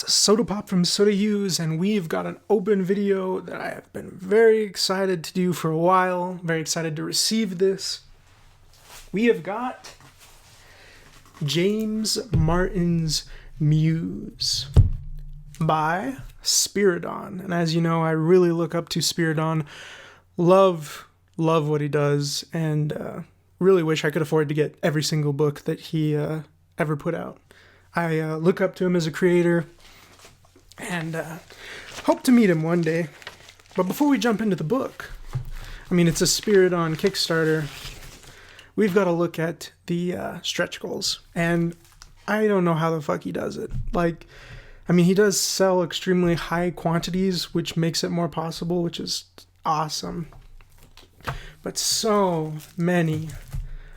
That's a Soda Pop from Soda Hughes, and we've got an open video that I have been very excited to do for a while. Very excited to receive this. We have got James Martin's Muse by Spiridon. And as you know, I really look up to Spiridon. Love what he does, and really wish I could afford to get every single book that he ever put out. I look up to him as a creator and hope to meet him one day. But before we jump into the book, I mean, it's a Spiridon Kickstarter. We've got to look at the stretch goals. And I don't know how the fuck he does it. Like, I mean, he does sell extremely high quantities, which makes it more possible, which is awesome. But so many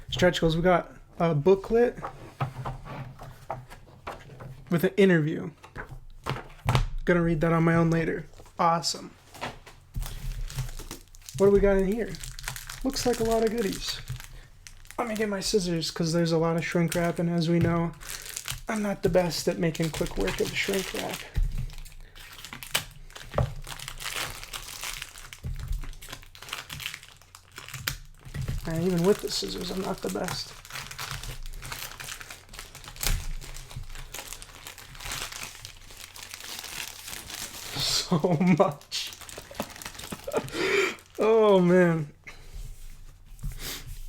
stretch goals. We got a booklet with an interview. Gonna read that on my own later. Awesome. What do we got in here? Looks like a lot of goodies. Let me get my scissors because there's a lot of shrink wrap, and as we know, I'm not the best at making quick work of shrink wrap. And even with the scissors, I'm not the best. So much. Oh man.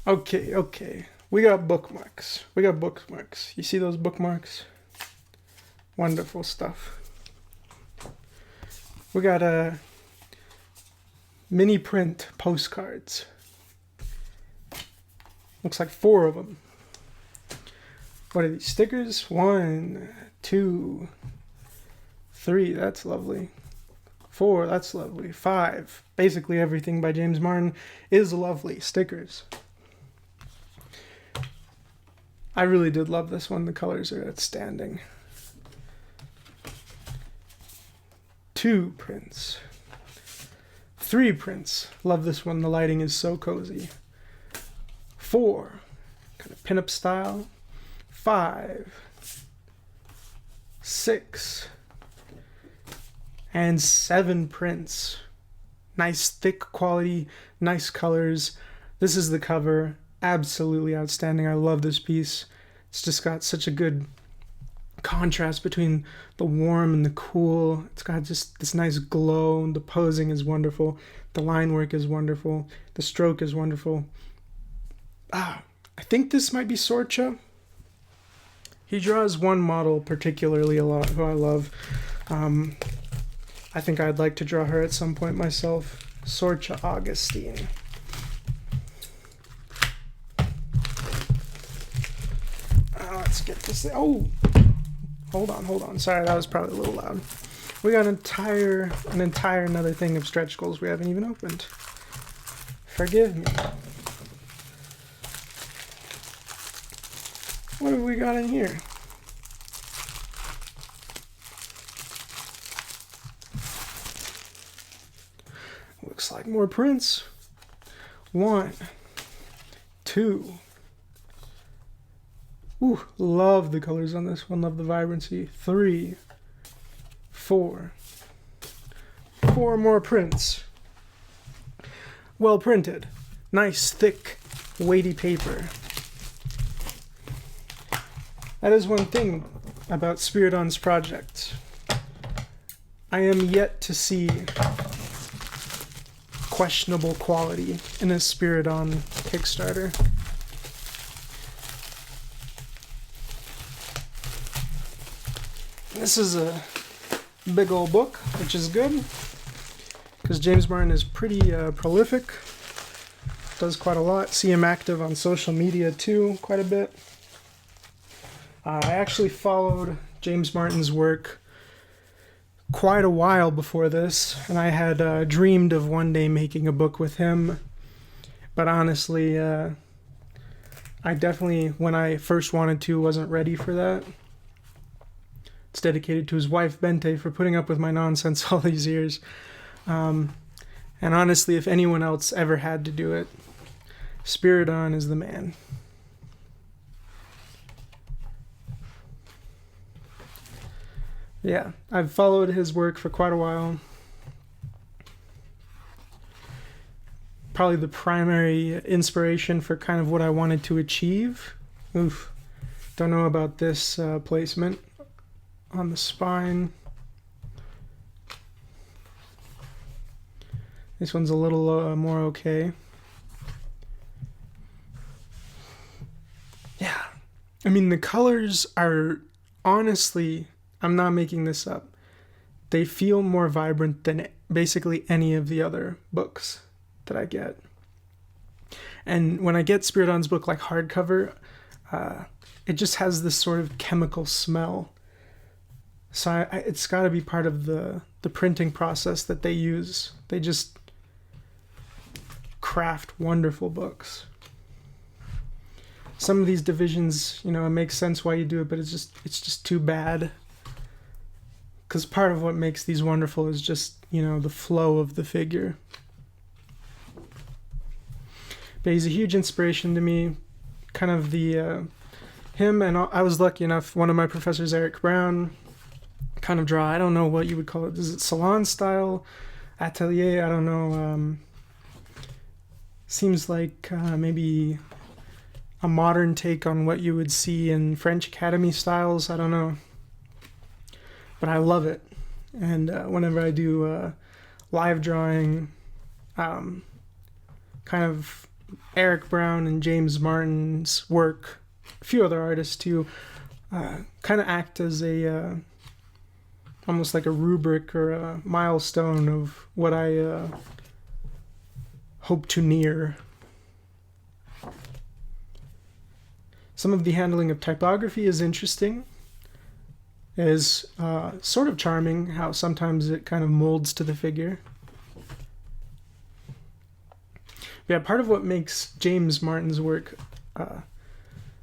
Okay. We got bookmarks. You see those bookmarks? Wonderful stuff. We got mini print postcards. Looks like 4 of them. What are these? Stickers? 1, 2, 3. That's lovely. 4, that's lovely. 5, basically everything by James Martin is lovely. Stickers. I really did love this one. The colors are outstanding. 2 prints. 3 prints. Love this one. The lighting is so cozy. 4, kind of pinup style. 5, 6, and 7 prints. Nice thick quality, nice colors. This is the cover. Absolutely outstanding. I love this piece. It's just got such a good contrast between the warm and the cool. It's got just this nice glow. The posing is wonderful. The line work is wonderful. The stroke is wonderful. I think this might be Sorcha. He draws one model particularly a lot who I love. I think I'd like to draw her at some point myself. Sorcha Augustine. Let's get this. Oh, hold on. Sorry, that was probably a little loud. We got an entire another thing of stretch goals we haven't even opened. Forgive me. What have we got in here? Looks like more prints. 1, 2. Ooh, love the colors on this one. Love the vibrancy. 3, 4. 4 more prints. Well printed. Nice, thick, weighty paper. That is one thing about Spiridon's projects. I am yet to see questionable quality in a Spiridon Kickstarter. This is a big old book, which is good, because James Martin is pretty prolific. Does quite a lot. See him active on social media too, quite a bit. I actually followed James Martin's work quite a while before this, and I had dreamed of one day making a book with him. But honestly, I definitely, when I first wanted to, wasn't ready for that. It's dedicated to his wife, Bente, for putting up with my nonsense all these years. And honestly, if anyone else ever had to do it, Spiridon is the man. Yeah, I've followed his work for quite a while. Probably the primary inspiration for kind of what I wanted to achieve. Oof. Don't know about this placement on the spine. This one's a little more okay. Yeah. I mean, the colors are honestly, I'm not making this up. They feel more vibrant than basically any of the other books that I get. And when I get Spiridon's book like hardcover, it just has this sort of chemical smell. So it's got to be part of the printing process that they use. They just craft wonderful books. Some of these divisions, you know, it makes sense why you do it, but it's just too bad. Because part of what makes these wonderful is just, you know, the flow of the figure. But he's a huge inspiration to me. Kind of the him, and I was lucky enough, one of my professors, Eric Brown, kind of draw, I don't know what you would call it. Is it salon style? Atelier? I don't know. Seems like maybe a modern take on what you would see in French Academy styles. I don't know. But I love it. And whenever I do live drawing, kind of Eric Brown and James Martin's work, a few other artists too, kind of act as a almost like a rubric or a milestone of what I hope to near. Some of the handling of typography is interesting. It is sort of charming how sometimes it kind of molds to the figure. Yeah, part of what makes James Martin's work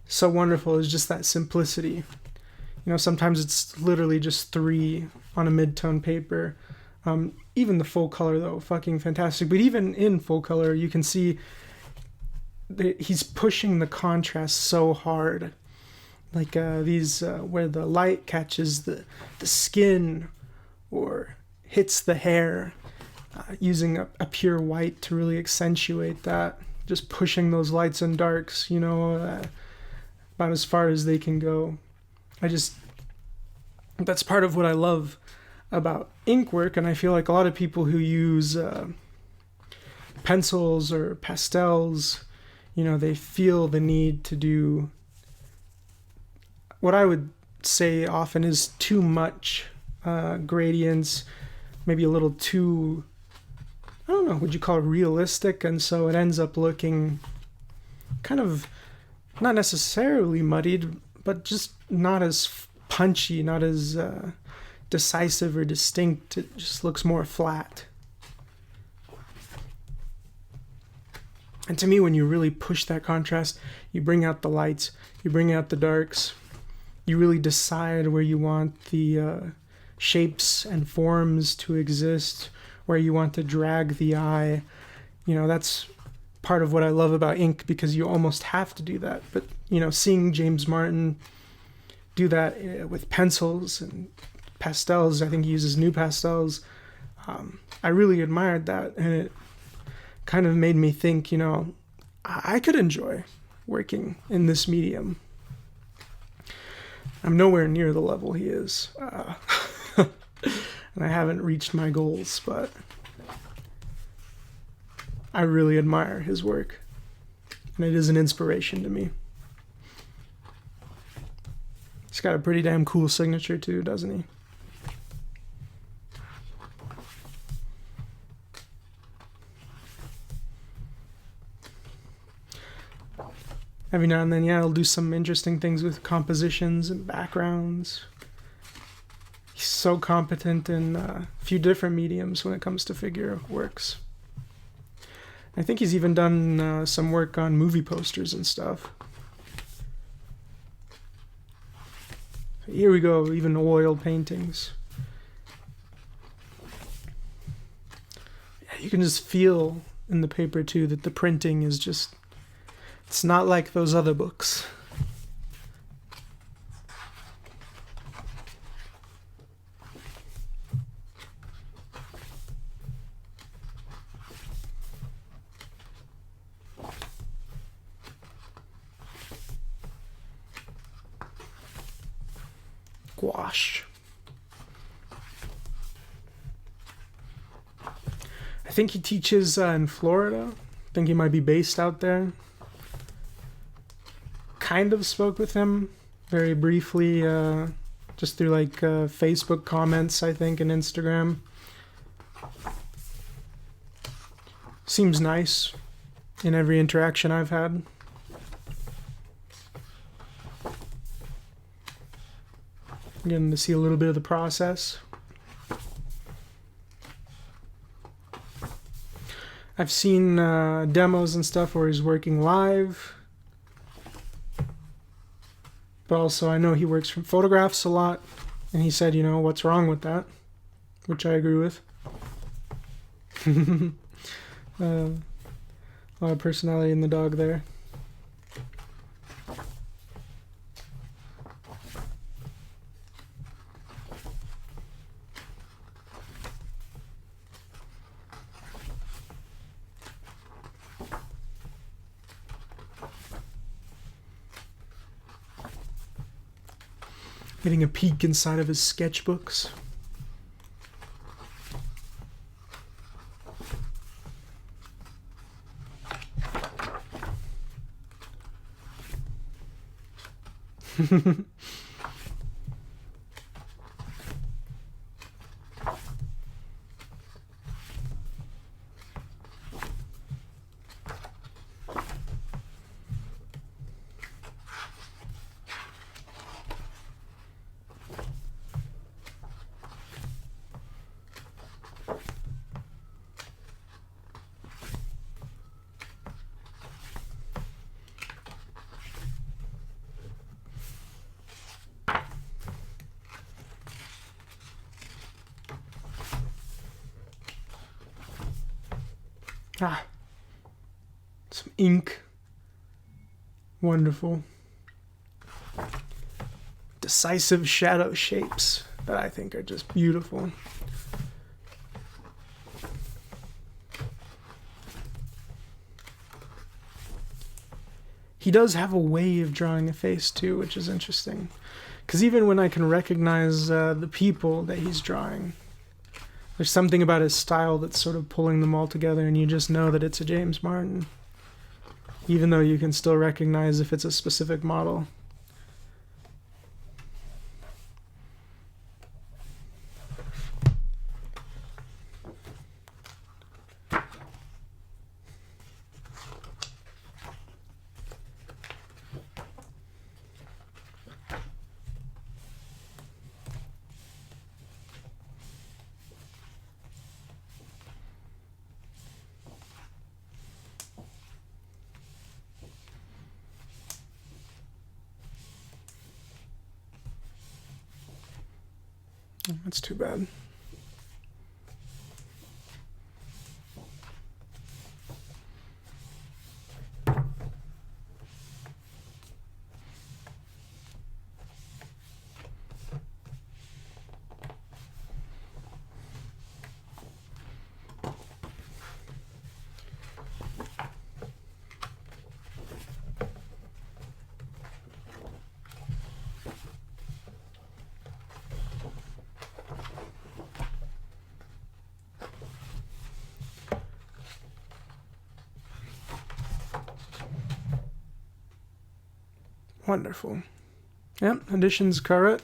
so wonderful is just that simplicity. You know, sometimes it's literally just 3 on a mid-tone paper. Even the full color, though, fucking fantastic. But even in full color, you can see that he's pushing the contrast so hard. Like these, where the light catches the skin or hits the hair, using a pure white to really accentuate that. Just pushing those lights and darks, you know, about as far as they can go. That's part of what I love about ink work, and I feel like a lot of people who use pencils or pastels, you know, they feel the need to do what I would say often is too much gradients, maybe a little too, I don't know, would you call it realistic? And so it ends up looking kind of not necessarily muddied, but just not as punchy, not as decisive or distinct. It just looks more flat. And to me, when you really push that contrast, you bring out the lights, you bring out the darks, you really decide where you want the shapes and forms to exist, where you want to drag the eye. You know, that's part of what I love about ink, because you almost have to do that. But, you know, seeing James Martin do that with pencils and pastels, I think he uses new pastels, I really admired that, and it kind of made me think, you know, I could enjoy working in this medium. I'm nowhere near the level he is, and I haven't reached my goals, but I really admire his work, and it is an inspiration to me. He's got a pretty damn cool signature too, doesn't he? Every now and then, yeah, I'll do some interesting things with compositions and backgrounds. He's so competent in a few different mediums when it comes to figure works. I think he's even done some work on movie posters and stuff. Here we go, even oil paintings. Yeah, you can just feel in the paper too that the printing is just, it's not like those other books. Gouache. I think he teaches in Florida. I think he might be based out there. Kind of spoke with him very briefly, just through like Facebook comments, I think, and Instagram. Seems nice in every interaction I've had. Getting to see a little bit of the process. I've seen demos and stuff where he's working live. But also I know he works from photographs a lot. And he said, you know, what's wrong with that? Which I agree with. A lot of personality in the dog there. Getting a peek inside of his sketchbooks. Some ink. Wonderful. Decisive shadow shapes that I think are just beautiful. He does have a way of drawing a face too, which is interesting. Because even when I can recognize the people that he's drawing, there's something about his style that's sort of pulling them all together, and you just know that it's a James Martin. Even though you can still recognize if it's a specific model. That's too bad. Wonderful. Yep, editions Carrot.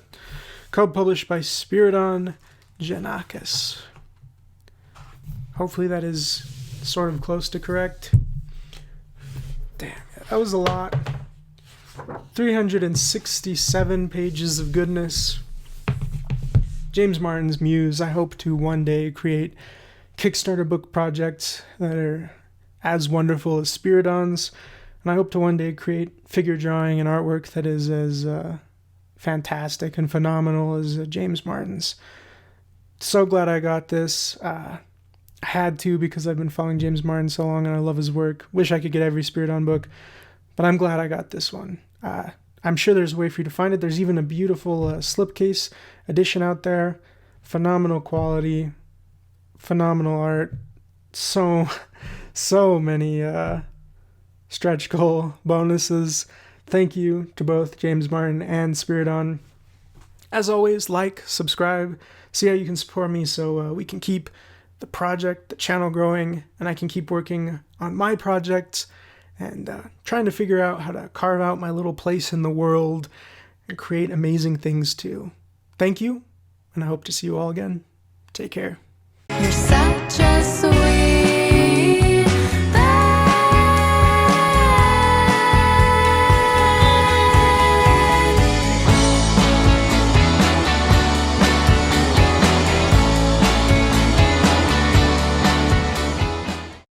Co-published by Spiridon Giannakis. Hopefully that is sort of close to correct. Damn, that was a lot. 367 pages of goodness. James Martin's Muse. I hope to one day create Kickstarter book projects that are as wonderful as Spiridon's. And I hope to one day create figure drawing and artwork that is as fantastic and phenomenal as James Martin's. So glad I got this. I had to because I've been following James Martin so long and I love his work. Wish I could get every Spiridon book, but I'm glad I got this one. I'm sure there's a way for you to find it. There's even a beautiful slipcase edition out there. Phenomenal quality, phenomenal art. So many stretch goal bonuses. Thank you to both James Martin and Spiridon. As always, like, subscribe, see how you can support me so we can keep the project, the channel growing, and I can keep working on my projects and trying to figure out how to carve out my little place in the world and create amazing things too. Thank you, and I hope to see you all again. Take care. You're such a